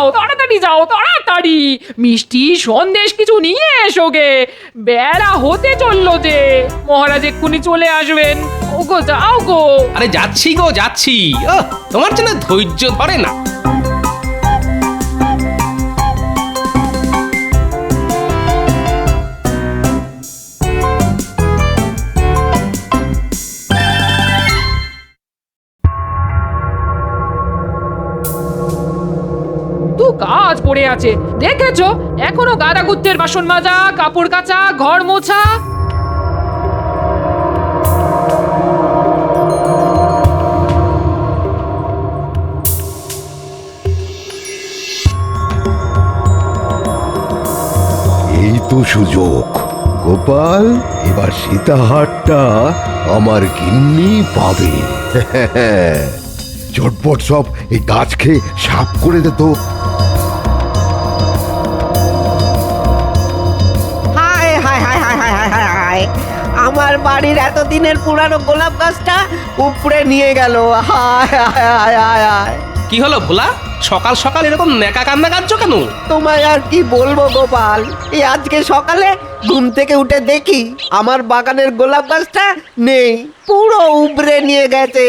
যাও, তাড়াতাড়ি যাও, তাড়াতাড়ি মিষ্টি সন্দেশ কিছু নিয়ে এসো গে, বেলা হতে চললো যে। মহারাজ এক্ষুনি চলে আসবেন। ওগো যাও গো। আরে যাচ্ছি গো যাচ্ছি। তোমার জন্য ধৈর্য ধরে না। কাজ পড়ে আছে দেখেছো, এখনো গাদা গুত্তের বাসন মাজা, কাপড় কাচা, ঘর মোছা। এই তো সুযোগ গোপাল, এবার সীতাহারটা আমার গিন্নি পাবে। ঝটপট সব এই গাছকে সাফ করে দে তো। হায় হায় হায় হায় হায় হায় হায় হায়, আমার বাড়ির এতদিনের পুরানো গোলাপ গাছটা উপড়ে নিয়ে গেল। হায় হায় হায় হায় হায়। কি হলো ভোলা, সকাল সকাল এরকম নেকা কান্না কাঁদছো কেন? তোমায় আর কি বলবো গোপাল, এই আজকে সকালে ঘুম থেকে উঠে দেখি আমার বাগানের গোলাপ গাছটা নেই, পুরো উপড়ে নিয়ে গেছে।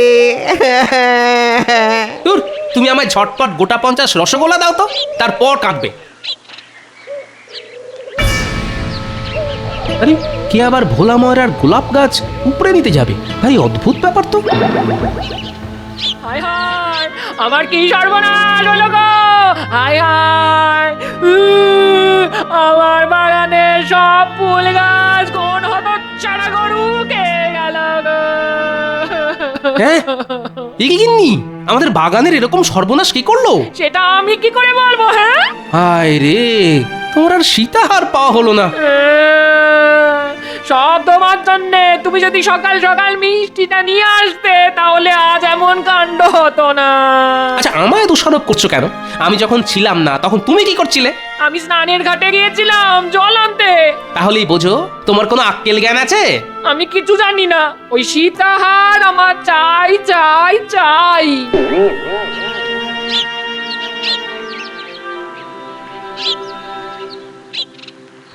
দূর, তুমি আমায় ঝটপট গোটা 50 রসগোল্লা দাও তো, তারপর কাঁদবে। আরে কে আবার ভোলা ময়রার গোলাপ গাছ উপরে নিতে যাবে? ভাই অদ্ভুত ব্যাপার তো। হায় হায়, আমার কি সর্বনাশ হলো গো! হায় হায়, আমার বাগানে সব ফুল গাছ কোন হতচ্ছাড়া গরু খেয়ে গেল গো! হ্যাঁ, এ কি গিন্নি, আমাদের বাগানের এরকম সর্বনাশ কি করলো? সেটা আমি কি করে বলবো? হ্যাঁ, হায় রে, তোমার আর সীতাহার পাওয়া হলো না। সব তোমার জন্যে। তুমি যদি সকাল সকাল মিষ্টিটা নিয়ে আসতে তাহলে আজ এমন কাণ্ড হতো না। আচ্ছা, আমায় দোষারোপ করছো কেন? আমি যখন ছিলাম না তখন তুমি কি করছিলে? আমি স্নানের ঘাটে গিয়েছিলাম জল আনতে। তাহলেই বোঝো তোমার কোনো আক্কেল জ্ঞান আছে? আমি কিছু জানি না, ওই সীতাহার আমার চাই চাই চাই।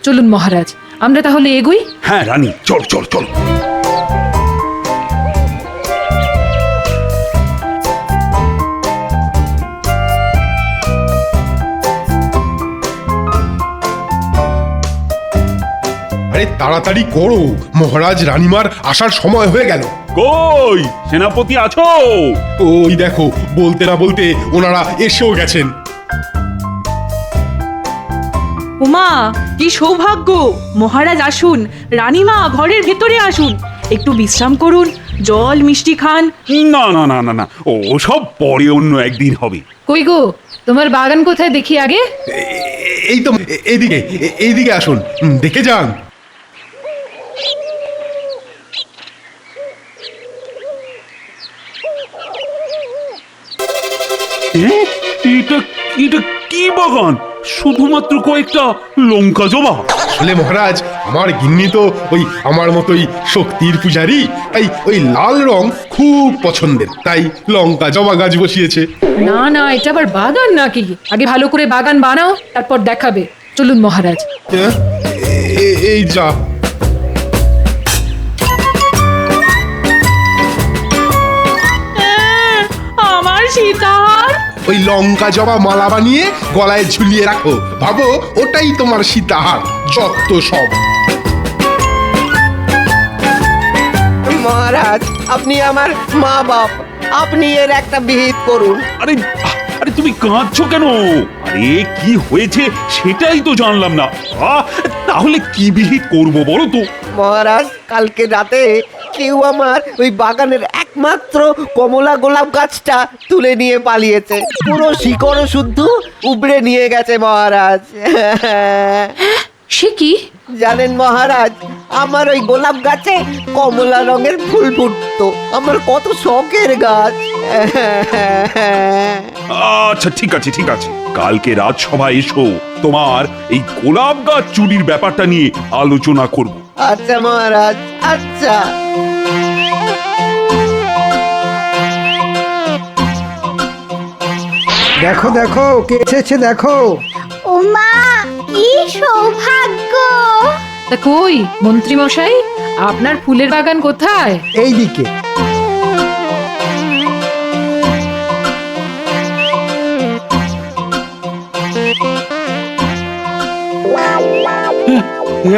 চলুন মহারাজ, আমরা তাহলে এগোই। হ্যাঁ রানী, চল চল চল। আরে তাড়াতাড়ি করো, মহারাজ রানীমার আসার সময় হয়ে গেল। কই সেনাপতি আছো? ওই দেখো, বলতে না বলতে ওনারা এসেও গেছেন। উমা, কি সৌভাগ্য! মহারাজ আসুন, রানীমা ঘরের ভেতরে আসুন, একটু বিশ্রাম করুন, জল মিষ্টি খান। না না না না না, ও সব পরে অন্য একদিন হবে। কই গো, তোমার বাগান কোথায় দেখি আগে? এই তো এইদিকে, এইদিকে আসুন, দেখে যান। এটা এটা কি বাগান? শুধুমাত্র কয়েকটা লঙ্কা জবা? আসলে মহারাজ, আমার গিন্নি তো ওই আমার মতোই শক্তির পূজারী, তাই ওই লাল রং খুব পছন্দের, তাই লঙ্কা জবা গাছ বসিয়েছে। না না, এটা আবার বাগান নাকি? আগে ভালো করে বাগান বানাও, তারপর দেখাবে। চলুন মহারাজ। এই যা, আমার সীতাহার। ওই লঙ্কা জবা মালা বানিয়ে গলায় ঝুলিয়ে রাখো, ভাবো ওটাই তোমার সীতাহার। যত সব। মহারাজ, আপনি আমার মা বাপ, আপনি এর একটা বিহিত করুন। আরে আরে তুমি কাঁদছো কেন? আরে কি হয়েছে সেটাই তো জানলাম না। তাহলে কি বিহিত করবো বলো তো? মহারাজ, কালকে রাতে কেউ আমার ওই বাগানের একমাত্র কমলা গোলাপ গাছটা তুলে নিয়ে পালিয়েছে, পুরো শিকড় শুদ্ধ উপড়ে নিয়ে গেছে মহারাজ। সে কি? জানেন মহারাজ, আমার ওই গোলাপ গাছে কমলা রঙের ফুল ফুটতো, আমার কত শখের গাছ। আচ্ছা ঠিক আছে ঠিক আছে, কালকে রাজসভায় এসো, তোমার এই গোলাপ গাছ চুরির ব্যাপারটা নিয়ে আলোচনা করব। আচ্ছা মহারাজ, আচ্ছা। দেখো দেখো কে এসেছে দেখো। ওমা কি সৌভাগ্য! তা কই মন্ত্রী মশাই, আপনার ফুলের বাগান কোথায়? এই দিকে।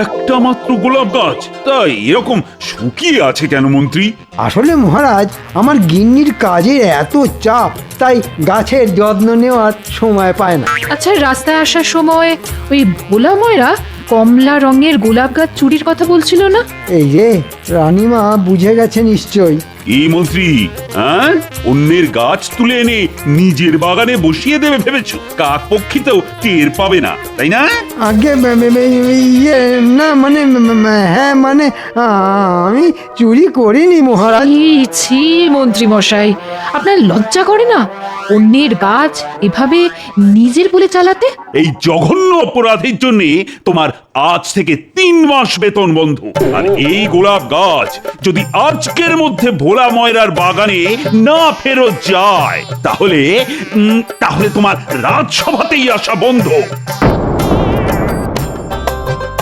একটা মাত্র গোলাপ গাছ, তাই এরকম শুকিয়ে আছে কেন মন্ত্রী? আসলে মহারাজ আমার গিন্নির কাজের এত চাপ, তাই গাছের যত্ন নেওয়ার সময় পায় না। আচ্ছা, রাস্তায় আসার সময় ওই ভোলা ময়রা কমলা রঙের গোলাপ গাছ চুরির কথা বলছিল না? এই যে রানীমা বুঝে গেছে নিশ্চয়। এই মন্ত্রী, হ্যাঁ, অন্যের গাছ তুলে এনে নিজের বাগানে বসিয়ে দেবে ভেবেছো? কাক পক্ষীতেও টের পাবে না, তাই না? আগে ইয়ে না মানে হ্যাঁ মানে আমি চুরি করিনি মহারাজ। ছি মন্ত্রী মশাই, আপনার লজ্জা করে না অন্যের গাছ এভাবে নিজের বলে চালাতে? এই জঘন্য অপরাধের জন্য তোমার আজ থেকে 3 মাস বেতন বন্ধ। আর এই গোলাপ গাছ যদি আজকের মধ্যে ভোলা ময়রার বাগানে না ফেরত যায়, তাহলে তোমার রাজসভাতেই আসা বন্ধ।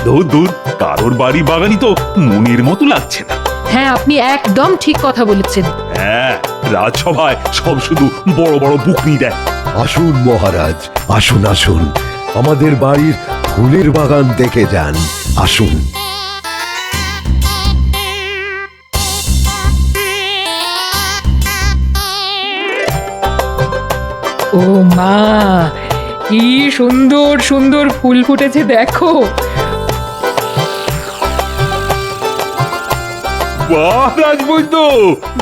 দূর দূর, কারোর বাড়ি বাগানই তো মনের মতো লাগছে না। হ্যাঁ, আপনি একদম ঠিক কথা বলেছেন। হ্যাঁ, রাজসভায় সব শুধু বড় বড় বুকনি দেয়। আসুন মহারাজ, আসুন আসুন, আমাদের বাড়ির ফুলের বাগান দেখে যান, আসুন। ও মা, কি সুন্দর সুন্দর ফুল ফুটেছে দেখো। বাহ রাজবৈদ্য,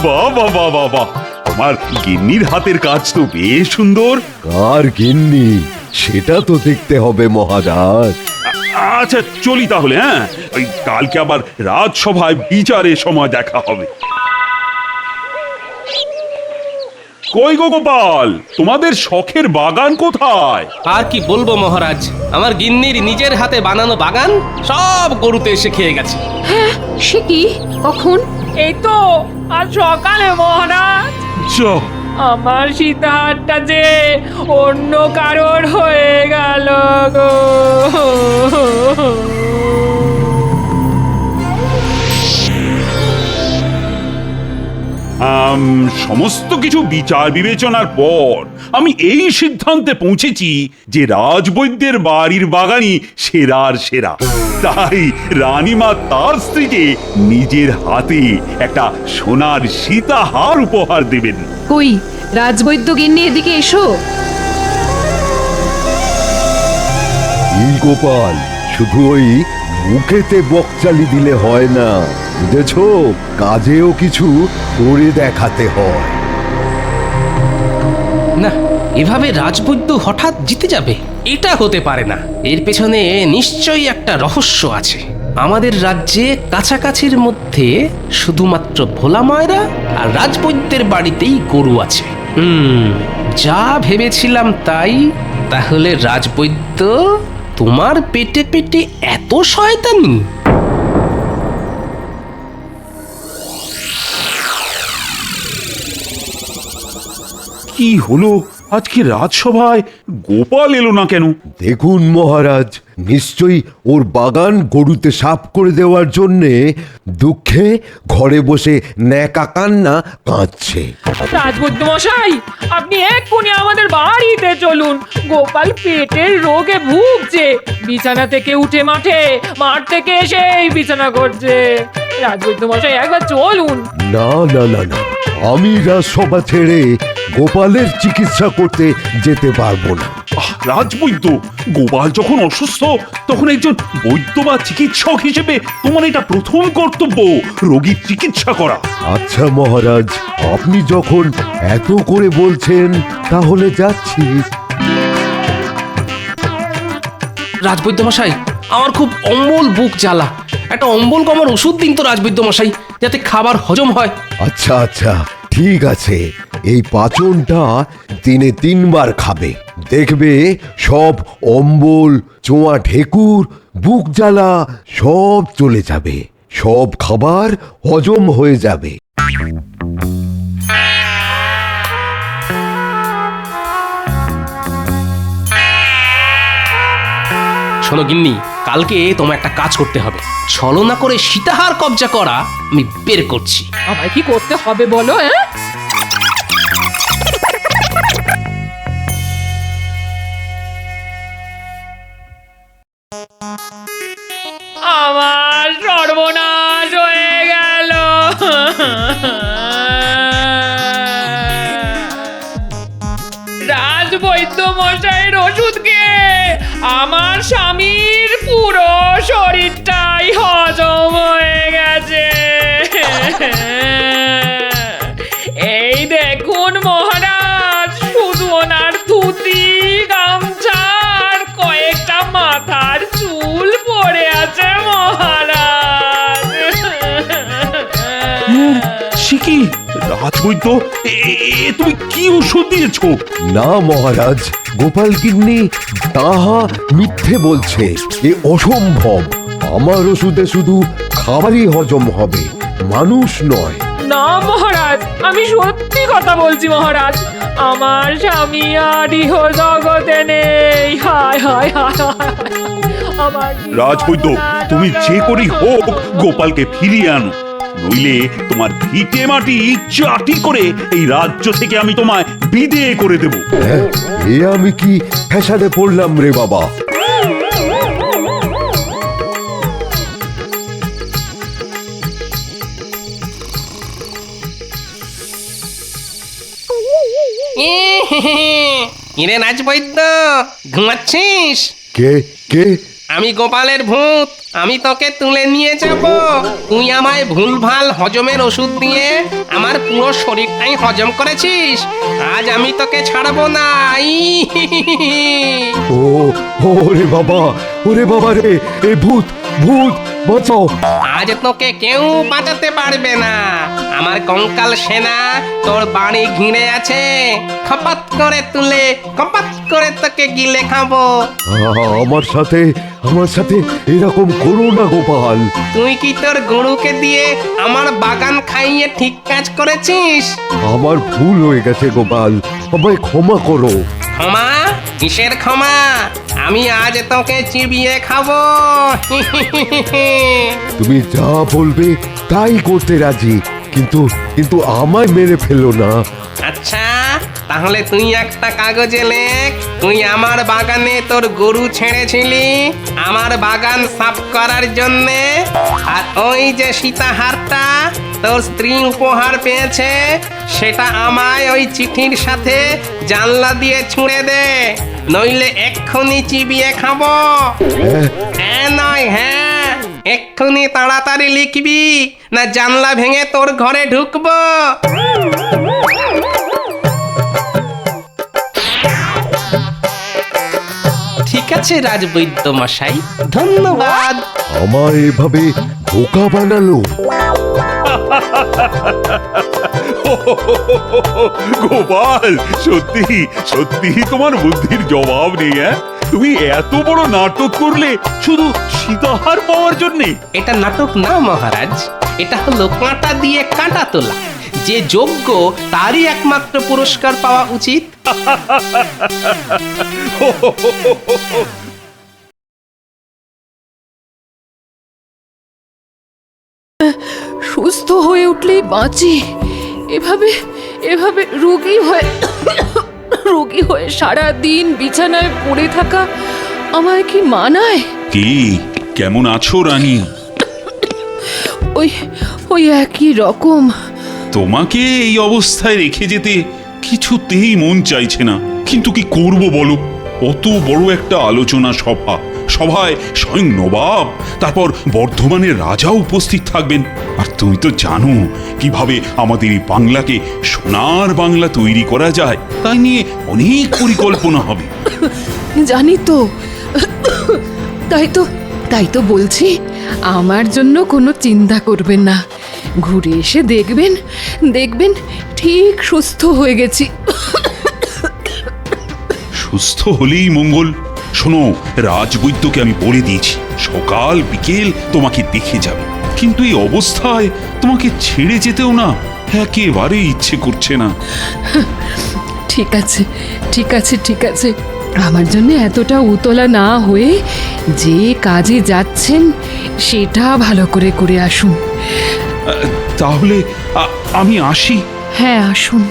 বাহ বাহ বাহ বাহ বাহ, তোমার গিন্নির হাতের কাজ তো বেশ সুন্দর। কার গিন্নি সেটা তো দেখতে হবে মহারাজ। আচ্ছা চলি তাহলে, হ্যাঁ, ওই কালকে আবার রাজসভায় বিচারের সময় দেখা হবে। কই গো গোপাল, তোমাদের শখের বাগান কোথায়? আর কি বলবো মহারাজ, আমার গিন্নির নিজের হাতে বানানো বাগান সব গরুতে এসে খেয়ে গেছে। সে কি, কখন? এই তো আজ সকালে মহারাজ। যা, আমার সীতাহারটা যে অন্য কারোর হয়ে গেল গো। সমস্ত কিছু বিচার বিবেচনার পর আমি এই সিদ্ধান্তে পৌঁছেছি যে রাজবৈদ্যের বাড়ির বাগানই সেরার সেরা। তাই রানীমা তার স্ত্রীকে নিজের হাতে একটা সোনার সীতাহার উপহার দেবেন। কই রাজবৈদ্য গিন্নি, এদিকে এসো। এই গোপাল, শুধু ওই মুখেতে বকচালি দিলে হয় না, বুঝেছো? কাজেও কিছু করে দেখাতে হয়। না, এভাবে রাজবৈদ্য হঠাৎ জিতে যাবে এটা হতে পারে না। এর পেছনে নিশ্চয়ই একটা রহস্য আছে। আমাদের রাজ্যে কাছাকাছির মধ্যে শুধুমাত্র ভোলা ময়রা আর রাজবৈদ্যের বাড়িতেই গরু আছে। যা ভেবেছিলাম তাই। তাহলে রাজবৈদ্য, তোমার পেটে পেটে এত শয়তানি? কি হলো আজকে রাজসভায় গোপাল এলো না কেন? দেখুন মহারাজ, নিশ্চয়ই ওর বাগান গরুতে সাফ করে দেওয়ার জন্যে দুঃখে ঘরে বসে ন্যাকা কান্না কাঁদছে। রাজবৈদ্য মশাই, আপনি এক্ষুনি আমাদের বাড়িতে চলুন। গোপাল পেটের রোগে ভুগছে, বিছানা থেকে উঠে মাঠ থেকে এসেই বিছানা করছে। রাজবৈদ্য মশাই, একবার চলুন। না না না না, আমি রাজসভা ছেড়ে গোপালের চিকিৎসা করতে যেতে পারবো না। রাজবৈদ্য, গোপাল যখন অসুস্থ তখন একজন বৈদ্য বা চিকিৎসক হিসেবে তোমার এটা প্রথম কর্তব্য, রোগীর চিকিৎসা করা। আচ্ছা মহারাজ, আপনি যখন এত করে বলছেন তাহলে যাচ্ছি। রাজবৈদ্য মশাই, আমার খুব অম্বল বুক জ্বালা। একটা অম্বল কমার ওষুধ দিন তো রাজবৈদ্য মশাই, যাতে খাবার হজম হয়। আচ্ছা আচ্ছা, ঠিক আছে, এই পাচনটা দিনে 3 বার খাবে, দেখবে সব অম্বল, চোয়া ঢেকুর, বুক জ্বালা সব চলে যাবে, সব খাবার হজম হয়ে যাবে। শোনো গিন্নি, কালকে তোমার একটা কাজ করতে হবে। ছলনা করে সীতাহার কবজা করা আমি বের করছি। আমায় কি করতে হবে বলো? হ্যাঁ, আমার সর্বনাশ হয়ে গেল। রাজবৈদ্য মশাইয়ের ওষুধকে আমার স্বামীর পুরো শরীরটাই হজম হয়ে গেছে। এই দেখুন মহারাজ, শুধু ওনার ধুতি গামছা আর কয়েকটা মাথার চুল পড়ে আছে মহারাজ। সে কি রাজবৈদ্য, তুমি কি ওষুধ দিয়েছো? না মহারাজ, গোপাল গিন্নি তাহা মিথ্যে বলছে। এ অসম্ভব। আমার ওষুধে শুধু খাবারই হজম হবে, মানুষ নয়। না মহারাজ, আমি সত্যি কথা বলছি মহারাজ। আমার স্বামী আর ইহ জগতে নেই। হায় হায় হায় হায়। আমার রাজবৈদ্য, তুমি যে করেই হোক গোপালকে ফিরিয়ে আনো, নইলে তোমার ভিটে মাটি চাটি করে এই রাজ্য থেকে আমি তোমায় বিদেয় করে দেব। হ্যাঁ, এ আমি কি ফ্যাসাদে পড়লাম রে বাবা? কিরে রাজবৈদ্য, ঘুমাচ্ছিস? কে কে? আমি গোপালের ভূত। আমি তোকে তুলে নিয়ে যাব। তুই আমায় ভুলভাল হজমের ওষুধ দিয়ে আমার পুরো শরীরটাই হজম করেছিস। আজ আমি তোকে ছাড়বো না। ও ওরে বাবা, ওরে বাবা রে, এ ভূত ভূত, বাঁচাও। আজ তোকে কেউ বাঁচাতে পারবে না। আমার কঙ্কাল সেনা তোর বাড়ি ঘিরে আছে। খপাত করে তুলে কপাত করে তোকে গিলে খাবো। আমার সাথে এরকম করো না গোপাল। তুই কি তোর গরুকে দিয়ে আমার বাগান খাইয়ে ঠিক কাজ করেছিস? আমার ভুল হয়ে গেছে গোপাল, আমায় ক্ষমা করো। ক্ষমা? কিসের ক্ষমা? আমি আজ তোকে চিবিয়ে খাবো। তুমি যা বলবে তাই করতে রাজি, কিন্তু আমায় মেরে ফেলো না। আচ্ছা, তাহলে তুই একটা কাগজে লেখ। তুই আমার বাগানে তোর গরু ছেড়েছিলি আমার বাগান সাফ করার জন্যে, আর ওই যে সীতাহারটা তোর স্ত্রী উপহার পেয়েছে সেটা আমায় ওই চিঠির সাথে জানলা দিয়ে ছুঁড়ে দে, নইলে এক্ষুনি চিবিয়ে খাবো। হ্যাঁ নয় হ্যাঁ, এক্ষুনি তাড়াতাড়ি লিখবি, না জানলা ভেঙে তোর ঘরে ঢুকবো। ঠিক আছে রাজবৈদ্য মশাই, ধন্যবাদ। আমার এভাবে বোকা বানালো। গোপাল, সত্যি সত্যি তোমার বুদ্ধির জবাব নেই। হ্যাঁ, তুমি এত বড় নাটক করলে শুধু সীতাহার পাওয়ার জন্যে? এটা নাটক না মহারাজ, এটা হলো কাঁটা দিয়ে কাঁটা তোলা। যে যোগ্য তারই একমাত্র পুরস্কার পাওয়া উচিত। সুস্থ হয়ে উঠলেই বাঁচি। এভাবে এভাবে রোগী হয়ে সারা দিন বিছানায় পড়ে থাকা আমায় কি মানায়? কি, কেমন আছো রানী? ওই একই রকম। তোমাকে এই অবস্থায় রেখে যেতে কিছুতেই মন চাইছে না, কিন্তু কি করব বলো? অত বড় একটা আলোচনা সভায় স্বয়ং নবাব, তারপর বর্ধমানের রাজা উপস্থিত থাকবেন। আর তুমি তো জানো কিভাবে আমাদের এই বাংলাকে সোনার বাংলা তৈরি করা যায়। তাই নিয়ে অনেক পরিকল্পনা হবে। জানি তো, তাই তো বলছি, আমার জন্য কোনো চিন্তা করবেন না। ঘুরে এসে দেখবেন ঠিক সুস্থ হয়ে গেছি। সুস্থ হলেই মঙ্গল। শোনো, রাজবৈদ্যকে আমি বলে দিয়েছি সকাল বিকেল তোমাকে দেখে যাবে, কিন্তু এই অবস্থায় তোমাকে ছেড়ে যেতেও না একেবারে ইচ্ছে করছে না। ঠিক আছে, আমার জন্য এতটা উতলা না হয়ে যে কাজে যাচ্ছেন সেটা ভালো করে করে আসুন। তাহলে আমি আসি। হ্যাঁ, আসুন।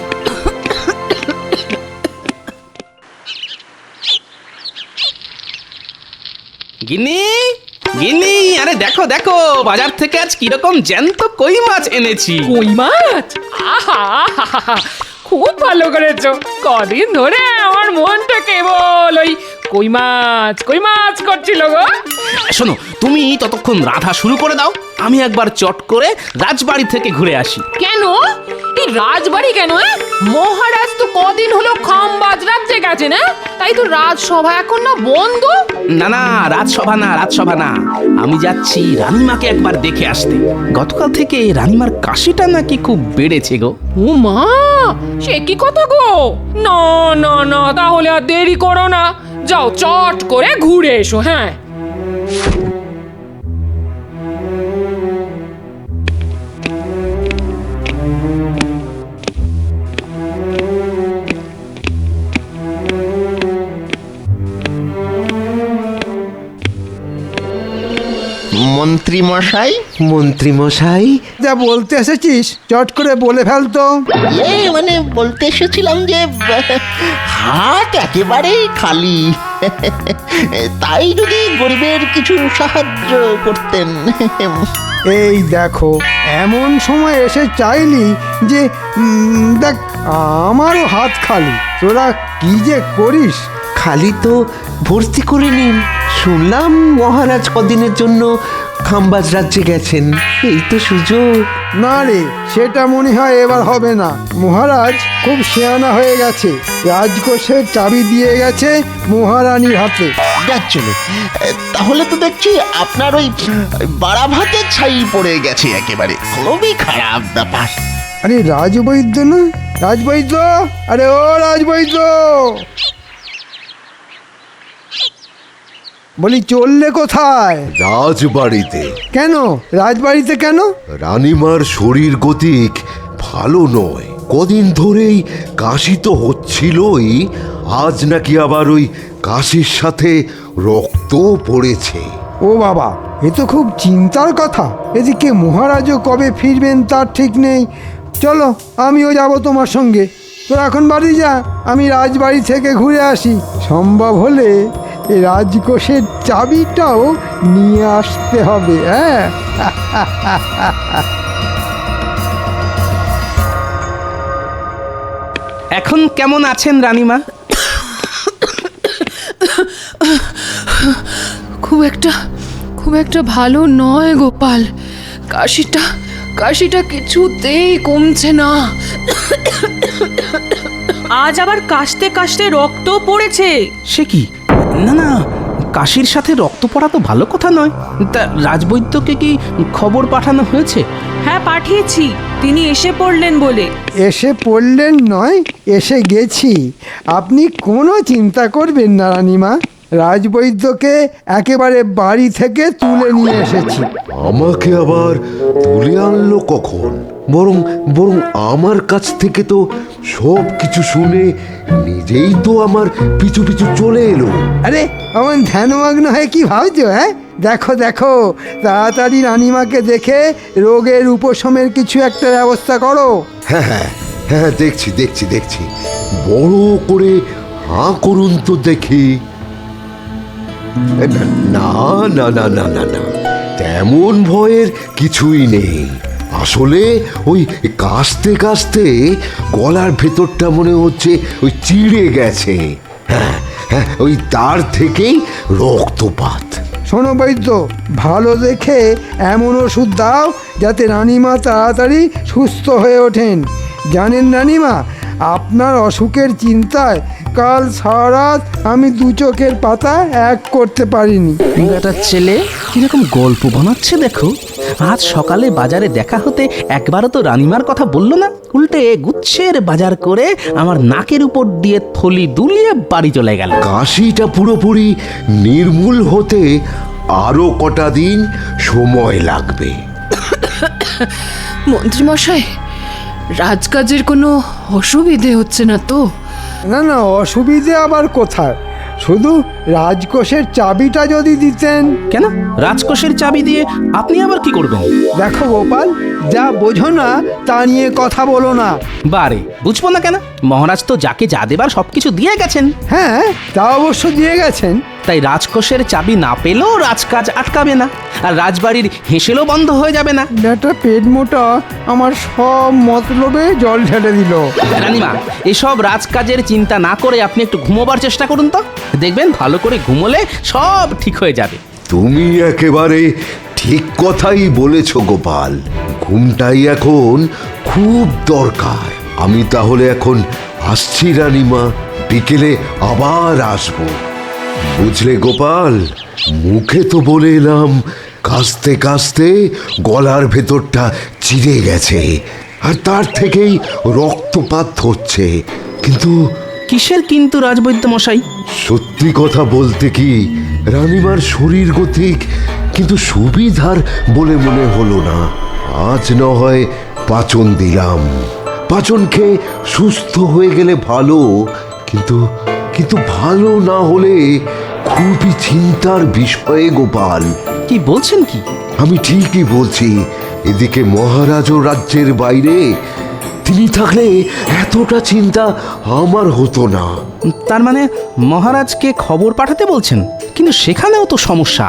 গিন্নি, গিন্নি, আরে দেখো দেখো, বাজার থেকে আজ কিরকম জ্যান্ত কই মাছ এনেছি। কই মাছ? আহা আহা, খুব ভালো করেছো। কদিন ধরে আমার মনটা কেবল ওই কই মাছ করছিল গো। শোনো, তুমি ততক্ষণ রাধা শুরু করে দাও, আমি একবার চট করে রাজবাড়ি থেকে ঘুরে আসি। কেন? এই রাজবাড়ি কেন? মহারাজ তো কদিন হলো খামবাজ রাজ্যে গেছে না, তাই তো রাজসভা এখন না বন্ধ। না না, রাজসভা না, রাজসভা না, আমি যাচ্ছি রানীমাকে একবার দেখে আসতে। গতকাল থেকে রানীমার কাশিটা নাকি খুব বেড়েছে গো। ও মা, সে কি কথা গো? না না না, তাহলে আর দেরি করো না, যাও চট করে ঘুরে এসো। হ্যাঁ, মন্ত্রী মশাই, মন্ত্রী মশাই, যা বলতে এসেছিস চট করে বলে ফেলতো। মানে বলতে এসেছিলাম যে হাট একেবারেই খালি, তাই যদি গরিবের কিছু সাহায্য করতেন। এই দেখো, এমন সময় এসে চাইলি যে দেখ আমারও হাত খালি, তোরা কি যে করিস। খালি তো ভর্তি করে নিন, শুনলাম মহারাজ কদিনের জন্য খামবাজ রাজ্যে গেছেন, এই তো সুযোগ। না রে, সেটা মনে হয় এবার হবে না। মহারাজ খুব শেয়ানা হয়ে গেছে, রাজকোষের চাবি দিয়ে গেছে মহারানীর হাতে। যাচ্ছিল, তাহলে তো দেখছি আপনার ওই বাড়া ভাতের ছাই পড়ে গেছে একেবারে, খুবই খারাপ ব্যাপার। আরে রাজবৈদ্য না, রাজবৈদ্য, আরে ও রাজবৈদ্য, বলি চললে কোথায়? রাজবাড়িতে। কেন রাজবাড়িতে কেন? রানীমার শরীর গতিক ভালো নয়, কদিন ধরেই কাশি তো হচ্ছিলই, আজ নাকি আবার ওই কাশির সাথে রক্ত পড়েছে। ও বাবা, এ তো খুব চিন্তার কথা। এদিকে মহারাজও কবে ফিরবেন তার ঠিক নেই। চলো, আমিও যাব তোমার সঙ্গে। তোরা এখন বাড়ি যা, আমি রাজবাড়ি থেকে ঘুরে আসি। সম্ভব হলে এই রাজকোষের চাবিটাও নিয়ে আসতে হবে। হ্যাঁ, এখন কেমন আছেন রানীমা? খুব একটা ভালো নয় গোপাল। কাশিটা কিছুতেই কমছে না। আজ আবার কাশতে কাশতে রক্ত পড়েছে। সে কি? না না, কাশির সাথে রক্ত পড়া তো ভালো কথা নয়। তা রাজবৈদ্যকে কি খবর পাঠানো হয়েছে? হ্যাঁ, পাঠিয়েছি, তিনি এসে পড়লেন বলে। এসে পড়লেন নয়, এসে গেছি। আপনি কোনো চিন্তা করবেন না রানীমা, রাজবৈদ্যকে একেবারে বাড়ি থেকে তুলে নিয়ে এসেছি। আমাকে আবার তুলে আনলো কখন? বরং বরং আমার কাছ থেকে তো সব কিছু শুনে নিজেই তো আমার পিছু পিছু চলে এলো। আরে আমার ধ্যানমগ্ন হয়ে কি ভাবছো? হ্যাঁ, দেখো দেখো, তাড়াতাড়ি রানীমাকে দেখে রোগের উপশমের কিছু একটা ব্যবস্থা করো। হ্যাঁ হ্যাঁ হ্যাঁ, দেখছি দেখছি দেখছি, বড় করে হাঁ করুন তো দেখি। না না না না না না, তেমন ভয়ের কিছুই নেই। আসলে ওই কাশতে কাশতে গলার ভেতরটা মনে হচ্ছে ওই চিড়ে গেছে। হ্যাঁ হ্যাঁ, ওই তার থেকেই রক্তপাত। শোনো বৈদ্য, ভালো দেখে এমন ওষুধ দাও যাতে রানীমা তাড়াতাড়ি সুস্থ হয়ে ওঠেন। জানেন রানীমা, আপনার অসুখের চিন্তায় কাল সারা রাত আমি দু চোখের পাতা এক করতে পারিনি। বেটার ছেলে কিরকম গল্প বানাচ্ছে দেখো। আজ সকালে বাজারে দেখা হতে একবারও তো রানীমার কথা বললো না, উল্টে গুচ্ছের বাজার করে আমার নাকের উপর দিয়ে থলি দুলিয়ে বাড়ি চলে গেল। কাশিটা পুরোপুরি নির্মূল হতে আরো কটা দিন সময় লাগবে। মন্ত্রীমশাই, রাজকাজের কোনো অসুবিধে হচ্ছে না তো? না না, অসুবিধে আবার কোথায়? শুধু রাজকোষের চাবিটা যদি দিতেন। কেন রাজকোষের চাবি দিয়ে আপনি আবার কি করবেন? দেখো গোপাল, যা বোঝো না তা নিয়ে কথা বলো না। বারে বুঝবো না কেন? মহারাজ তো যাকে যা দেবার সবকিছু দিয়ে গেছেন। হ্যাঁ, তা অবশ্য দিয়ে গেছেন। তাই রাজকোষের চাবি না পেলেও রাজকাজ আটকাবে না, আর রাজবাড়ির হেসেলও বন্ধ হয়ে যাবে না। ব্যাটা পেট মোটা আমার সব মতলবে জল ঢেলে দিল। রানীমা, এসব রাজকাজের চিন্তা না করে আপনি একটু ঘুমোবার চেষ্টা করুন তো, দেখবেন ভালো করে ঘুমোলে সব ঠিক হয়ে যাবে। তুমি একেবারে ঠিক কথাই বলেছ গোপাল, ঘুমটাই এখন খুব দরকার। আমি তাহলে এখন আসছি রানীমা, বিকেলে আবার আসবো। বুঝলে গোপাল, মুখে তো বলে এলাম, কাশতে কাশতে গলার ভেতরটা চিড়ে গেছে, আর তার থেকেই রক্তপাত হচ্ছে। কিন্তু কিসের কিন্তু রাজবৈদ্য মশাই? সত্যি কথা বলতে কি, রানীমার শরীর গতিক কিন্তু সুবিধার বলে মনে হলো না। আজ না হয় পাচন দিলাম, পাচন খেয়ে সুস্থ হয়ে গেলে ভালো, কিন্তু কিন্তু ভালো না হলে খুবই চিন্তার বিষয়ে গোপাল। কি বলছেন কি? আমি ঠিকই বলছি। এদিকে মহারাজও রাজ্যের বাইরে, তিনি থাকলে এতটা চিন্তা আমার হতো না। তার মানে মহারাজকে খবর পাঠাতে বলছেন? কিন্তু সেখানেও তো সমস্যা।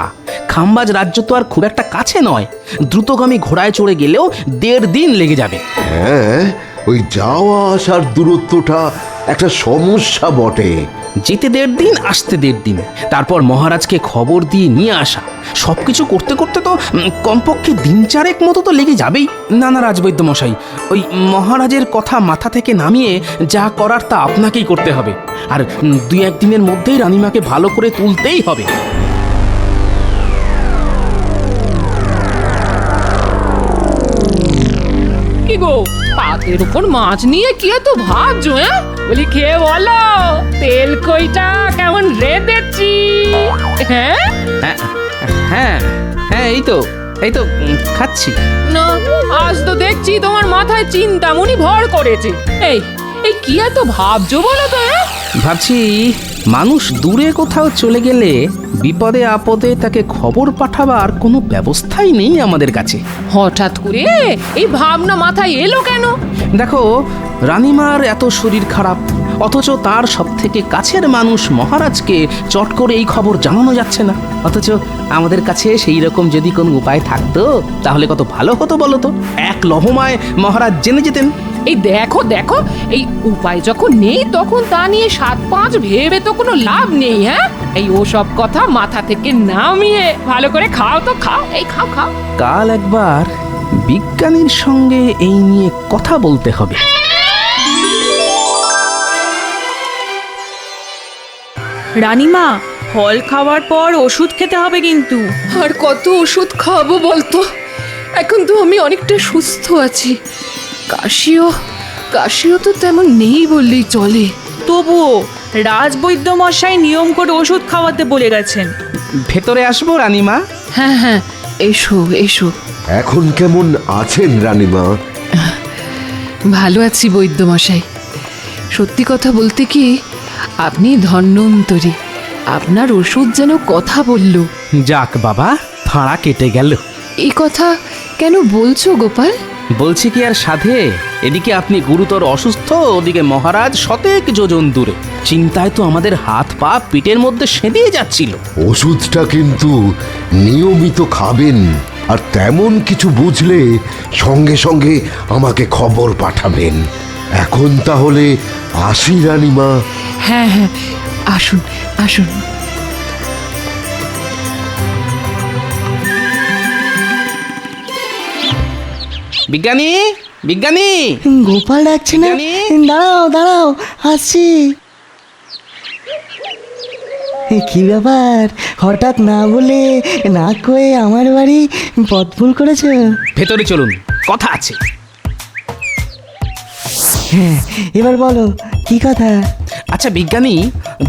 খাম্বাজ রাজ্য তো আর খুব একটা কাছে নয়, দ্রুতগামী ঘোড়ায় চড়ে গেলেও 1.5 দিন লেগে যাবে। হ্যাঁ, ওই যাওয়া আসার দূরত্বটা একটা সমস্যা বটে। যেতে 1.5 দিন, আসতে 1.5 দিন, তারপর মহারাজকে খবর দিয়ে নিয়ে আসা, সবকিছু করতে করতে তো কমপক্ষে 3-4 মতো তো লেগে যাবেই। না না রাজবৈদ্য মশাই, ওই মহারাজের কথা মাথা থেকে নামিয়ে যা করার তা আপনাকেই করতে হবে, আর 2-1 দিনের মধ্যেই রানীমাকে ভালো করে তুলতেই হবে। কি গো, পাতের উপর মাছ নিয়ে কি এত ভাবছো? হ্যাঁ, বলি খেয়ে বলো, তেল কইটা কেমন রেঁধেছি? হ্যাঁ হ্যাঁ হ্যাঁ হ্যাঁ, এই তো খাচ্ছি। না, আজ তো দেখছি তোমার মাথায় চিন্তামণি ভর করেছে। এই এই কি এত ভাবছো বলো তো? ভাবছি মানুষ দূরে কোথাও চলে গেলে বিপদে আপদে তাকে খবর পাঠাবার কোনো ব্যবস্থাই নেই আমাদের কাছে। হঠাৎ করে এই ভাবনা মাথায় এলো কেন? দেখো, রানীমার এত শরীর খারাপ, অথচ তার সব থেকে কাছের মানুষ মহারাজকে চট করে এই খবর জানানো যাচ্ছে না। অথচ আমাদের কাছে সেই রকম যদি কোনো উপায় থাকতো তাহলে কত ভালো হতো বলো তো। এক লহমায় মহারাজ জেনে যেতেন। এই দেখো দেখো, এই উপায় যখন নেই তখন তা নিয়ে 7-5 ভেবে তো কোনো লাভ নেই। হ্যাঁ, এই ওসব কথা মাথা থেকে নামিয়ে ভালো করে খাও তো খাও, এই খাও খাও। কাল একবার বিজ্ঞানীর সঙ্গে এই নিয়ে কথা বলতে হবে। রানীমা, ফল খাওয়ার পর ওষুধ খেতে হবে কিন্তু। আর কত ওষুধ খাবো বলতো? এখন তো আমি অনেকটা সুস্থ আছি। কাশিও তো তেমন নেই বললেই চলে। তবুও রাজবৈদ্য মশাই নিয়ম করে ওষুধ খাওয়াতে বলে গেছেন। ভেতরে আসবো রানীমা? হ্যাঁ হ্যাঁ, এসো এসো। এখন কেমন আছেন রানীমা? ভালো আছি বৈদ্যমশাই। সত্যি কথা বলতে কি, আপনি ধন্যন্তরী। আপনার ওষুধ যেন কথা বলল। যাক বাবা, ফাঁড়া কেটে গেল। এই কথা কেন বলছো গোপাল? বলছি কি আর সাধে, এদিকে আপনি গুরুতর অসুস্থ, ওদিকে মহারাজ শতেক যোজন দূরে। চিন্তায় তো আমাদের হাত পা পিঠের মধ্যে সেঁধিয়ে যাচ্ছিল। ওষুধটা কিন্তু নিয়মিত খাবেন, আর তেমন কিছু বুঝলে সঙ্গে সঙ্গে আমাকে খবর পাঠাবেন। এখন তাহলে আসি রানীমা। হ্যাঁ হ্যাঁ, আসুন আসুন। বিজ্ঞানী, বিজ্ঞানী! গোপাল ডাকছে না? বিজ্ঞানী! দাঁড়াও দাঁড়াও, আসছি। কি ব্যাপার, হঠাৎ না বলে না কয়ে আমার বাড়ি পথ ভুল করেছো? ভেতরে চলুন, কথা আছে। হ্যাঁ, এবার বলো কি কথা? আচ্ছা বিজ্ঞানী,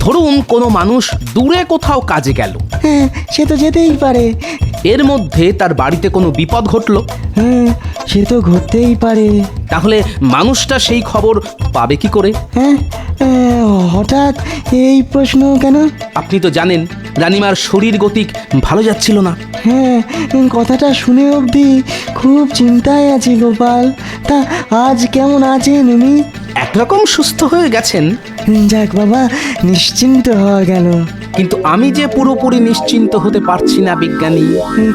ধরুন কোনো মানুষ দূরে কোথাও কাজে গেল। হ্যাঁ, সে তো যেতেই পারে। এর মধ্যে তার বাড়িতে কোনো বিপদ ঘটলো। হ্যাঁ, সে তো ঘটতেই পারে। তাহলে মানুষটা সেই খবর পাবে কি করে? হ্যাঁ, হঠাৎ এই প্রশ্ন কেন? আপনি তো জানেন রানীমার শরীর গতিক ভালো যাচ্ছিল না। হ্যাঁ, কথাটা শুনে অবধি খুব চিন্তায় আছি গোপাল। তা আজ কেমন আছেন উনি? একরকম সুস্থ হয়ে গেছেন, যাক বাবা, নিশ্চিন্ত হওয়া গেল। কিন্তু আমি যে পুরোপুরি নিশ্চিন্ত হতে পারছি না বিজ্ঞানী।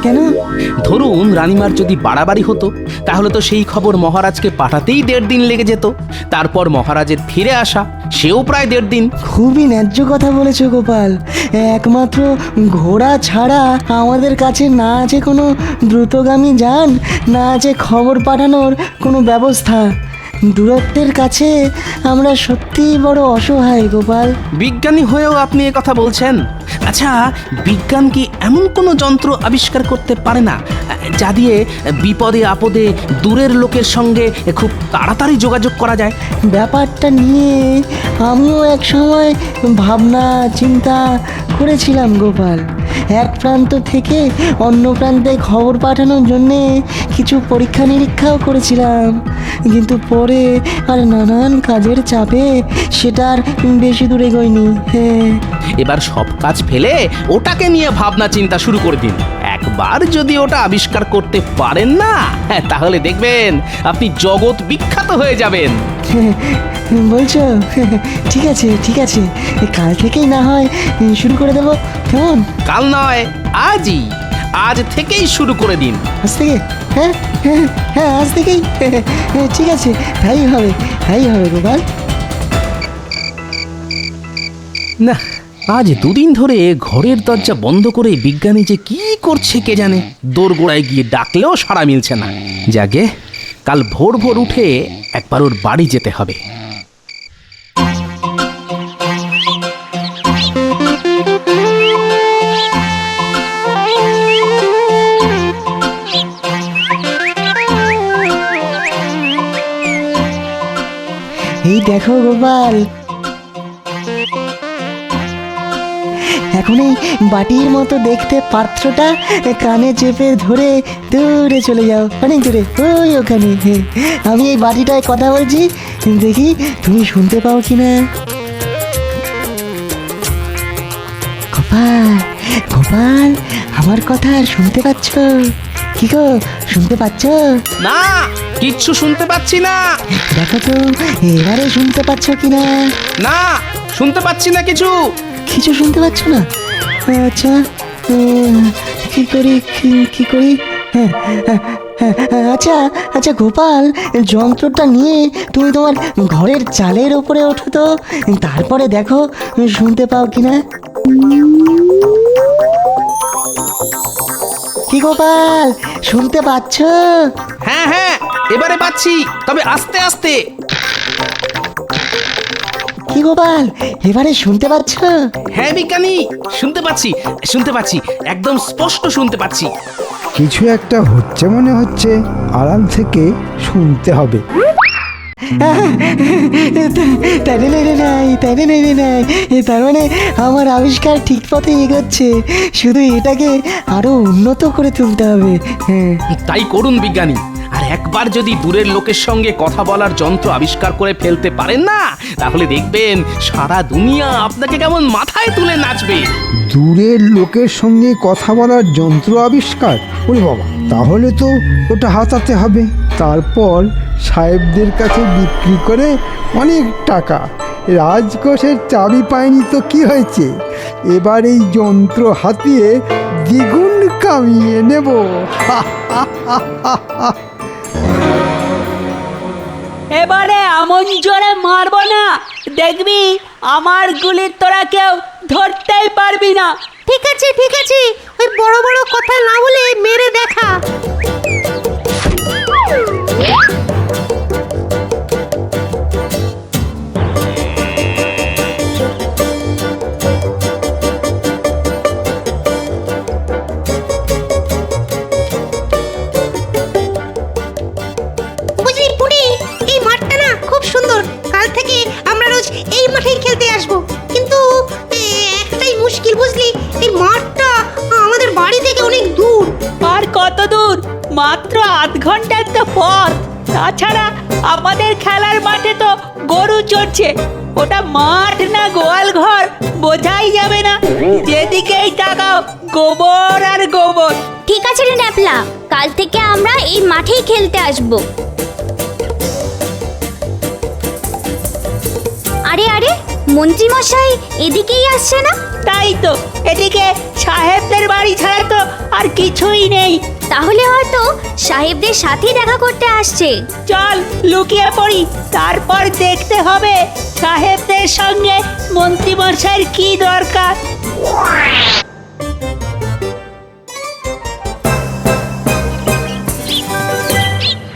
কেন? ধরুন রানীমার যদি বাড়াবাড়ি হতো তাহলে তো সেই খবর মহারাজকে পাঠাতেই 1.5 দিন লেগে যেত। তারপর মহারাজের ফিরে আসা, সেও প্রায় 1.5 দিন। খুবই ন্যায্য কথা বলেছো গোপাল। একমাত্র ঘোড়া ছাড়া আমাদের কাছে না আছে কোনো দ্রুতগামী যান, না আছে খবর পাঠানোর কোনো ব্যবস্থা। দূরত্বের কাছে আমরা সত্যিই বড় অসহায় গোপাল। বিজ্ঞানী হয়েও আপনি এ কথা বলছেন? আচ্ছা, বিজ্ঞান কি এমন কোনো যন্ত্র আবিষ্কার করতে পারে না যা দিয়ে বিপদে আপদে দূরের লোকের সঙ্গে খুব তাড়াতাড়ি যোগাযোগ করা যায়? ব্যাপারটা নিয়ে আমিও এক সময় ভাবনা চিন্তা করেছিলাম গোপাল। এক প্রান্ত থেকে অন্য প্রান্তে খবর পাঠানোর জন্যে কিছু পরীক্ষা নিরীক্ষাও করেছিলাম, কিন্তু পরে আর নানান কাজের চাপে সেটা আর বেশি দূরে গইনি। হ্যাঁ, এবার সব কাজ ফেলে ওটাকে নিয়ে ভাবনা চিন্তা শুরু করে দিন। একবার যদি ওটা আবিষ্কার করতে পারেন না, তাহলে দেখবেন আপনি জগৎ বিখ্যাত হয়ে যাবেন। বলছো? ঠিক আছে ঠিক আছে, কাল থেকেই না হয় শুরু করে দেবো, কেমন? কাল নয়, আজই, আজ থেকেই শুরু করে দিন। আজ থেকে? হ্যাঁ হ্যাঁ হ্যাঁ, আজ থেকেই। ঠিক আছে, তাই হবে, তাই হবে গোপাল। না, আজ 2 দিন ধরে ঘরের দরজা বন্ধ করে বিজ্ঞানী যে কি করছে কে জানে। দোরগোড়ায় গিয়ে ডাকলেও সাড়া মিলছে না। যাকে কাল ভোর ভোর উঠে একবার ওর বাড়ি যেতে হবে। এই দেখো গোপাল, এখন এই বাটির মতো দেখতে পাত্রটা কানে চেপে ধরে দূরে চলে যাও, অনেক দূরে, ওই ওখানে। আমি এই বাটিটায় কথা বলছি, দেখি তুমি শুনতে পাও কিনা। গোপাল গোপাল, আমার কথা শুনতে পাচ্ছ? কি গো, শুনতে পাচ্ছ? না, কিচ্ছু শুনতে পাচ্ছি না। দেখো তো এবারে শুনতে পাচ্ছ কিনা। না, শুনতে পাচ্ছি না কিছু। কিছু শুনতে পাচ্ছ না? আচ্ছা, কি করি কি করি? আচ্ছা আচ্ছা গোপাল, যন্ত্রটা নিয়ে তুমি তোমার ঘরের চালের ওপরে ওঠো তো, তারপরে দেখো শুনতে পাও কিনা। কি গোপাল, শুনতে পাচ্ছ? হ্যাঁ হ্যাঁ, এবারে পাচ্ছি, তবে আস্তে আস্তে। কি গোপাল, এবারে শুনতে পাচ্ছ? হ্যাঁ বিজ্ঞানী, শুনতে পাচ্ছি, শুনতে পাচ্ছি, একদম স্পষ্ট শুনতে পাচ্ছি। কিছু একটা হচ্ছে মনে হচ্ছে, আড়াল থেকে শুনতে হবে। তার মানে আমার আবিষ্কার ঠিক পথে এগোচ্ছে, শুধু এটাকে আরো উন্নত করে তুলতে হবে। হ্যাঁ, তাই করুন বিজ্ঞানী। আর একবার যদি দূরের লোকের সঙ্গে কথা বলার যন্ত্র আবিষ্কার করে ফেলতে পারেন না, তাহলে দেখবেন সারা দুনিয়া আপনাকে কেমন মাথায় তুলে নাচবে। দূরের লোকের সঙ্গে কথা বলার যন্ত্র আবিষ্কার? ওরে বাবা, তাহলে তো ওটা হাতাতে হবে, তারপর সাহেবদের কাছে বিক্রি করে অনেক টাকা। রাজকোষের চাবি পায়নি তো কি হয়েছে, এবার এই যন্ত্র হাতিয়ে দ্বিগুণ কামিয়ে নেব। এবারে আমন জোরে মারবো না, দেখবি আমার গুলি তোরা কেউ ধরতেই পারবি না। ঠিক আছে ঠিক আছে, ওই বড় বড় কথা না বলে মেরে দেখা। বুঝলি পুনি, এই মাঠটা না খুব সুন্দর, কাল থেকে আমরা রোজ এই মাঠেই খেলতে আসবো। কিন্তু একটাই মুশকিল বুঝলি, এই মাঠটা আমাদের বাড়ি থেকে অনেক দূর। আর কত দূর? মাত্র 8 ঘন্টার তো পথ। তাছাড়া আমাদের খেলার মাঠে তো গরু চড়ছে, ওটা মাঠ না গোয়াল ঘর বোঝাই যাবে না, যেদিকেই তাকাও গোবর আর গোবর। ঠিক আছে রে ন্যাপলা, কাল থেকে আমরা এই মাঠেই খেলতে আসব। আরে আরে, মন্ত্রী মশাই এদিকেই আসছে না? তাই তো, এদিকে সাহেবদের বাড়ি ছাড়া তো আর কিছুই নেই। তাহলে হয়তো সাহেবদের সাথেই দেখা করতে আসছে। চল লুকিয়ে পড়ি, তারপর দেখতে হবে সাহেবদের সঙ্গে মন্ত্রী মশাইয়ের কি দরকার।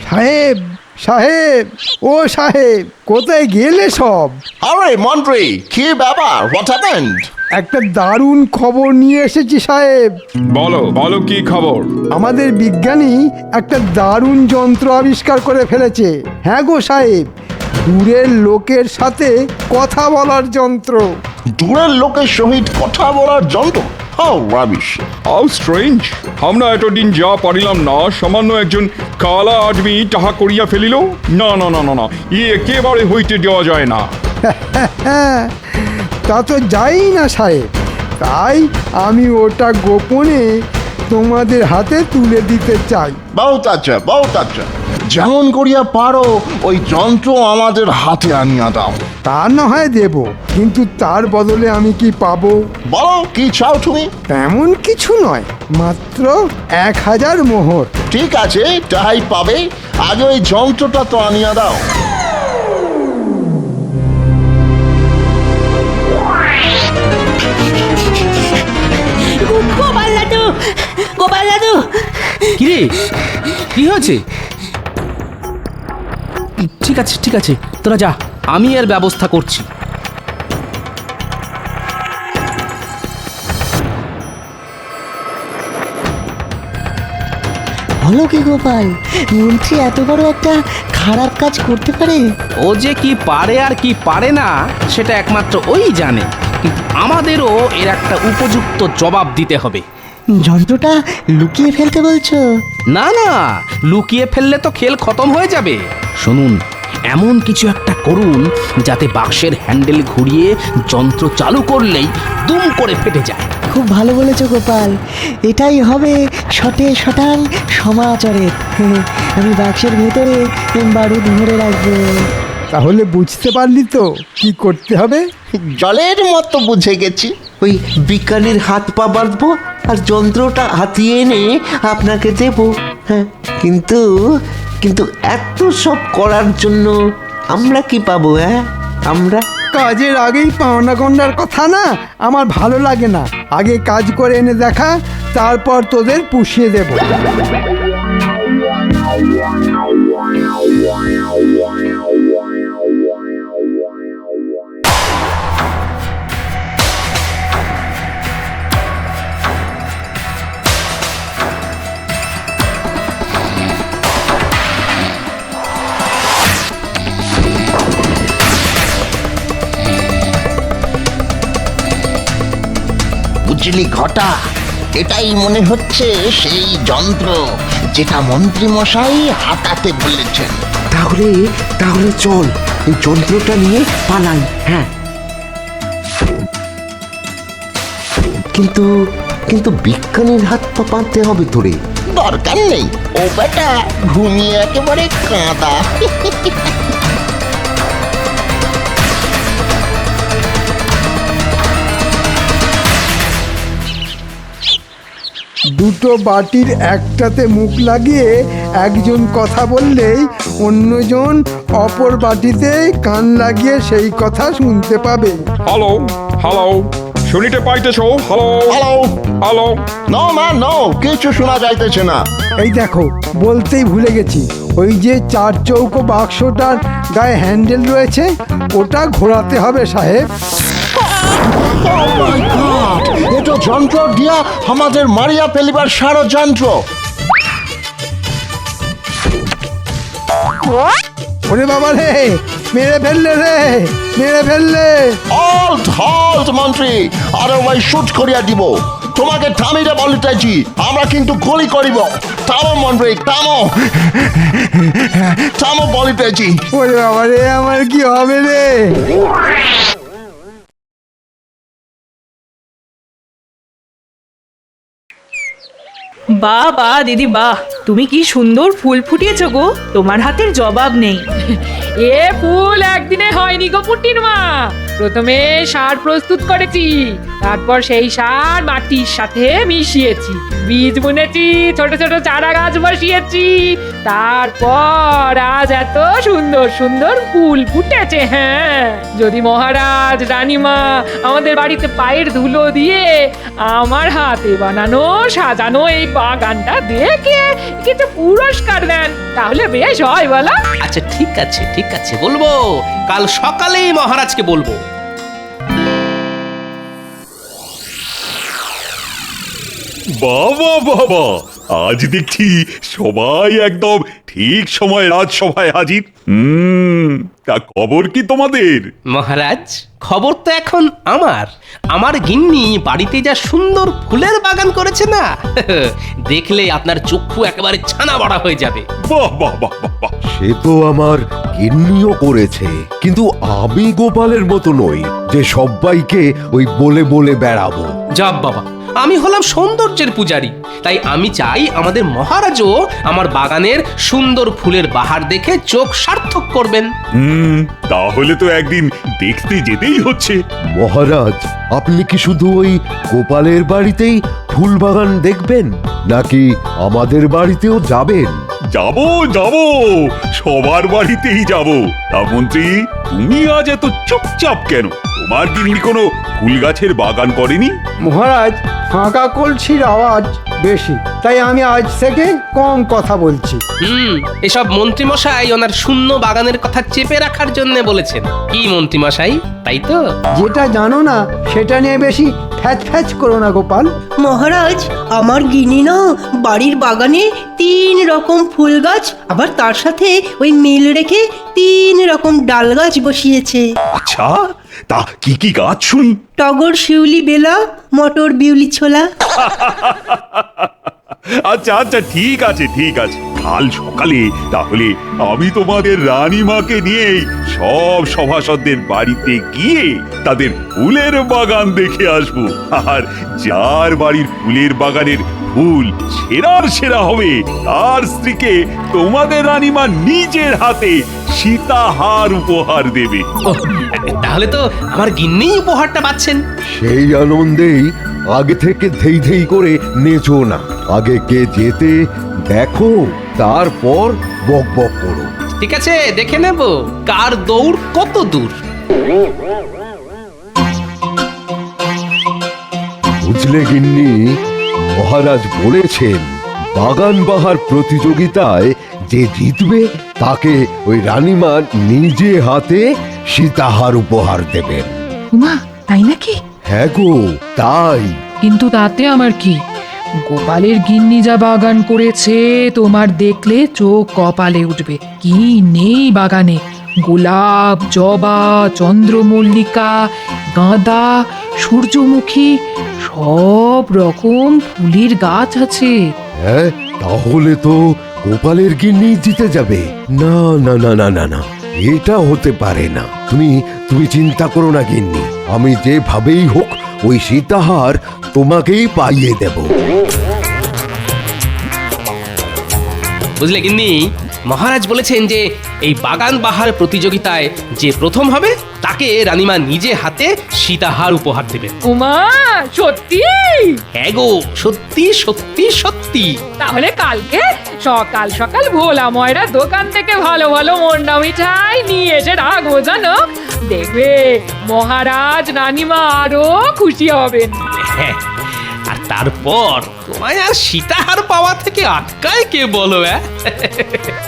সাহেব সাহেব, ও সাহেব, কোথায় গেলে সব? আরে মন্ত্রী, কি ব্যাপার? What happened? একটা দারুণ খবর নিয়ে এসেছি সাহেব। বলো বলো, কি খবর? আমাদের বিজ্ঞানী একটা দারুণ যন্ত্র আবিষ্কার করে ফেলেছে। হ্যাঁ গো সাহেব, দূরের লোকের সাথে কথা বলার যন্ত্র। দূরের লোকের সহিত কথা বলার যন্ত্র? How rubbish! How strange! আমরা এতদিন যা পারিলাম না, সামান্য একজন কালা আদমি তাহা করিয়া ফেলিল। না না না না না, একেবারে হইতে দেওয়া যায় না। তা তো যাই না সাহেব, তাই আমি ওটা গোপনে তোমাদের হাতে তুলে দিতে চাই। বহুত আচ্ছা, বহুত আচ্ছা। যেমন করিয়া পারো ওই যন্ত্র আমাদের হাতে আনিয়া দাও। তা না হয় দেব, কিন্তু তার বদলে আমি কি পাবো? বলো, কি চাও তুমি? তেমন কিছু নয়, মাত্র 1000 মোহর। ঠিক আছে, তাই পাবে। আগে ওই যন্ত্রটা তো আনিয়া দাও। গোপাল দাদু, গোপাল দাদু! কিরে, কি হয়েছে? ঠিক আছে ঠিক আছে, তোরা যা, আমি এর ব্যবস্থা করছি। বলো কি গোপাল, মন্ত্রী এত বড় একটা খারাপ কাজ করতে পারে? ও যে কি পারে আর কি পারে না সেটা একমাত্র ওই জানে, কিন্তু আমাদেরও এর একটা উপযুক্ত জবাব দিতে হবে। যন্ত্রটা লুকিয়ে ফেলতে বলছো? না না, লুকিয়ে ফেললে তো খেল খতম হয়ে যাবে। শুনুন, এমন কিছু একটা করুন যাতে বাক্সের হ্যান্ডেল ঘুরিয়ে যন্ত্র চালু করলেই দুম করে ফেটে যায়। খুব ভালো বলেছো গোপাল, এটাই হবে শটে শটাং সমাচারের। আমি বাক্সের ভেতরে বারুদ ভরে রাখবো। তাহলে বুঝতে পারলি তো কি করতে হবে? জলের মতো বুঝে গেছি। ওই বিজ্ঞানীর হাত পা বাঁধবো আর যন্ত্রটা হাতিয়ে এনে আপনাকে দেব। হ্যাঁ, কিন্তু কিন্তু এত সব করার জন্য আমরা কি পাবো? হ্যাঁ, আমরা কাজের আগেই পাওনা গন্ডার কথা না আমার ভালো লাগে না। আগে কাজ করে এনে দেখা, তারপর তোদের পুষিয়ে দেব। বুঝলি ঘটা, এটাই মনে হচ্ছে সেই যন্ত্র যেটা মন্ত্রী মশাই হাতাতে বলেছেন। তাহলে তাহলে চল এই যন্ত্রটা নিয়ে পালাই। হ্যাঁ, কিন্তু কিন্তু বিজ্ঞানীর হাত পা বাঁধতে হবে তোরে। দরকার নেই, ও বেটা ঘুমিয়ে একেবারে কাঁদা। দুটো বাটির একটাতে মুখ লাগিয়ে একজন কথা বললেই অন্যজন অপর বাটিতে কান লাগিয়ে সেই কথা শুনতে পাবে। হ্যালো হ্যালো, শুনিতে পাইতেছো? Hello hello hello. No man no, কিছু শোনা যাইতেছে না। এই দেখো, বলতেই ভুলে গেছি, ওই যে 4 চৌকো বাক্সটার গায়ে হ্যান্ডেল রয়েছে, ওটা ঘোরাতে হবে সাহেব। এটা যন্ত্র দিয়া আমাদের মারিয়া ফেলিবার ষড়যন্ত্র। ওরে বাবা রে, মেরে ফেললে রে, মেরে ফেললে। হল্ট হল্ট মন্ত্রী, আরে ওই শুট করিয়া দিব। তোমাকে থামিতে বলিতেছি, আমরা কিন্তু গুলি করিব। থামো মন্ত্রী, থামো, থামো বলিতেছি। ওরে বাবা রে, আমার কি হবে রে? বাহ বাহ দিদি বাহ, তুমি কি সুন্দর ফুল ফুটিয়েছো গো, তোমার হাতের জবাব নেই। এ ফুল একদিনে হয়নি গো পুটির মা। প্রথমে সার প্রস্তুত করেছি, তারপর সেই সার মাটির সাথে মিশিয়েছি, বীজ বুনেছি, ছোট ছোট চারা গাছ বসিয়েছি, তারপর আজ এত সুন্দর সুন্দর ফুল ফুটেছে। হ্যাঁ, যদি মহারাজ রানীমা আমাদের বাড়িতে পায়ের ধুলো দিয়ে আমার হাতে বানানো সাজানো এই বাগানটা দেখে কিছু পুরস্কার দেন, তাহলে বেশ হয় বলো? আচ্ছা ঠিক আছে ঠিক আছে, বলবো, কাল সকালেই মহারাজকে বলবো। বাবা বাবা, আজ দেখছি সবাই একদম ঠিক সময় রাজসভায় হাজির। তা খবর কি তোমাদের? মহারাজ, খবর তো এখন আমার গিন্নি বাড়িতে যা সুন্দর ফুলের বাগান করেছে না, দেখলে আপনার চক্ষু একেবারে ছানা বড়া হয়ে যাবে। বাহ বাহ বাহ বাহ বাহ। সে তো আমার গিন্নিও করেছে, কিন্তু আমি গোপালের মতো নই যে সবাইকে ওই বলে বলে বেড়াবো। যাব বাবা, আমি হলাম সৌন্দর্যের পূজারী, তাই আমি চাই আমাদের মহারাজও আমার বাগানের সুন্দর ফুলের বাহার দেখে চোখ সার্থক করবেন। তাহলে তো একদিন দেখতে যেতেই হচ্ছে। মহারাজ, আপনি কি শুধু ওই গোপালের বাড়িতেই ফুল বাগান দেখবেন, নাকি আমাদের বাড়িতেও যাবেন? যাব যাব, সবার বাড়িতেই যাব। তা মন্ত্রী, তুমি আজ এত চুপচাপ কেন? তোমার গিন্নি কোনো ফুল গাছের বাগান করেনি? মহারাজ, ফাঁকা কলসির আওয়াজ বেশি, তাই আমি আজ থেকে কম কথা বলছি। এসব মন্ত্রীমশাই ওনার শূন্য বাগানের কথা চেপে রাখার জন্য বলেছেন। কি মন্ত্রীমশাই, তাই তো? যেটা জানো না সেটা নিয়ে বেশি ফ্যাচ ফ্যাচ করো না গোপাল। মহারাজ, আমার গিনি না বাড়ির বাগানে 3 রকম ফুল গাছ, আবার তার সাথে ওই মিল রেখে 3 রকম ডাল গাছ বসিয়েছে। আচ্ছা, তা কি কি গাছ শুনি? টগর, শিউলি, বেলা, মটর, বিউলি, ছোলা। আচ্ছা আচ্ছা, ঠিক আছে ঠিক আছে, কাল সকালে তাহলে আমি তোমাদের রানীমাকে নিয়েই সব সভাসদদের বাড়িতে গিয়ে তাদের ফুলের বাগান দেখে আসবো। আর যার বাড়ির ফুলের বাগানের ফুল সেরার সেরা হবে, তার স্ত্রীকে তোমাদের রানীমা নিজের হাতে সীতাহার উপহার দেবে। তাহলে তো আমার গিন্নি উপহারটা পাচ্ছেন। সেই আনন্দেই আগে থেকে ধেই ধেই করে নেচো না, আগে কে যেতে দেখো, তারপর বক বক করো। ঠিক আছে, দেখে নেব কার দৌড় কত দূর। বুঝলে গিন্নি, মহারাজ বলেছেন বাগান বাহার প্রতিযোগিতায় যে জিতবে তাকে ওই রানীমা নিজে হাতে সীতাহার উপহার দেবেন। উমা, তাই নাকি? হ্যাঁ গো, তাই। কিন্তু তাতে আমার কি? গোপালের গিন্নি যা বাগান করেছে, তোমার দেখলে চোখ কপালে উঠবে। কি নেই বাগানে! গোলাপ, জবা, চন্দ্রমল্লিকা, গাঁদা, সূর্যমুখী, সব রকম ফুলের গাছ আছে। হ্যাঁ, তাহলে তো গোপালের গিন্নি জিতে যাবে। না না না না না না, এটা হতে পারে না। তুমি চিন্তা করো না গিন্নি, আমি যেভাবেই হোক ওই সীতাহার তোমাকেই পাইয়ে দেব। বুঝলে গিন্নি, মহারাজ বলেছেন যে এই বাগান বাহার প্রতিযোগিতায় যে প্রথম হবে তাকে রানীমা নিজে হাতে সীতাহার উপহার দেবেন। উমা, সত্যি? হ্যাঁ গো, সত্যি সত্যি সত্যি। তাহলে কালকে সকাল সকাল ভোলা ময়রা দোকান থেকে ভালো ভালো মন্ডা মিঠাই নিয়ে এসে রাখবো, জানো? দেখবে মহারাজ রানীমা আরো খুশি হবেন। হ্যাঁ, আর তারপর তোমায় আর সীতাহার পাওয়া থেকে আটকায় কে বলো?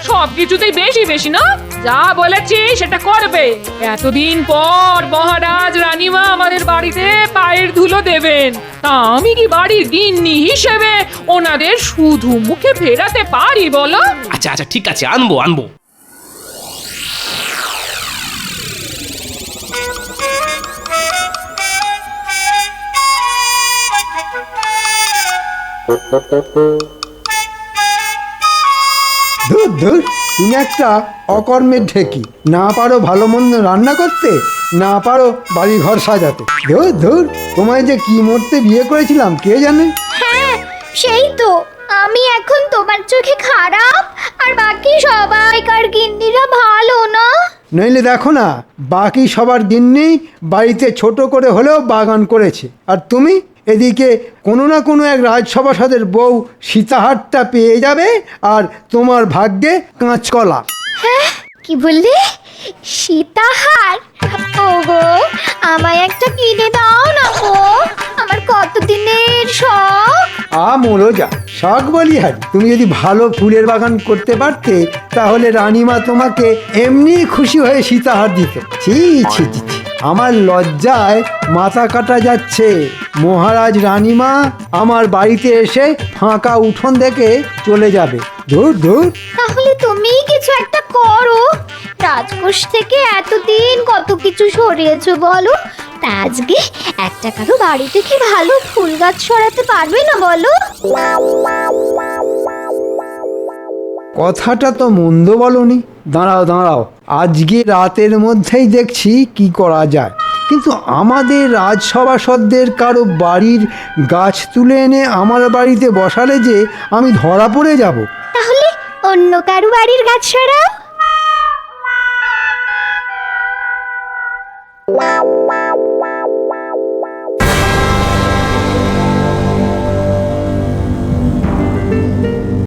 সব কিছুতেই বেশি বেশি না, যা বলেছি সেটা করবে। এতদিন পর মহারাজ রানীমা আমাদের বাড়িতে পায়ের ধুলো দেবেন, তা আমি কি বাড়ির গিন্নি হিসেবে ওনাদের শুধু মুখে ফেরাতে পারি বলো? আচ্ছা আচ্ছা, ঠিক আছে, আনবো আনবো। ধুর ধুর, তুমি একটা অকর্মের ঢেকি, না পারো ভালো মন্দ রান্না করতে, না পারো বাড়ি ঘর সাজাতে। ধুর ধুর, তোমায় যে কি মরতে বিয়ে করেছিলাম কে জানে। হ্যাঁ সেই তো, আমি এখন তোমার চোখে খারাপ আর বাকি সবাইকার গিন্নিরা ভালো না। নইলে দেখো না, বাকি সবার গিন্নি বাড়িতে ছোট করে হলেও বাগান করেছে, আর তুমি এদিকে কোনো না কোনো এক রাজসভাসদের বউ সীতাহারটা পেয়ে যাবে, আর তোমার ভাগ্যে কাঁচকলা। হ্যাঁ কি বললে? সীতাহার? ওগো আমায় একটা কিনে দাও না গো, আমার কতদিনের শখ। মোলো যা শখ বলি হারি, তুমি যদি ভালো ফুলের বাগান করতে পারতে তাহলে রানীমা তোমাকে এমনি খুশি হয়ে সীতাহার দিত। ছি ছি ছি ছি, আমার লজ্জায় মাথা কাটা যাচ্ছে। মহারাজ রানীমা আমার বাড়িতে এসে ফাঁকা উঠোন দেখে চলে যাবে। ধুর ধুর। তাহলে তুমি কিছু একটা করো, রাজকোষ থেকে এতদিন কত কিছু সরিয়েছো বলো, তা আজকে একটা কারো বাড়ি থেকে ভালো ফুল গাছ সরাতে পারবে না বলো? কথাটা তো মন্দ বলনি। দাঁড়াও দাঁড়াও, আজকে রাতের মধ্যেই দেখছি কি করা যায়। কিন্তু আমাদের রাজসভাসদের কারো বাড়ির গাছ তুলে এনে আমার বাড়িতে বসালে যে আমি ধরা পড়ে যাব। তাহলে অন্য কারো বাড়ির গাছ সরাও।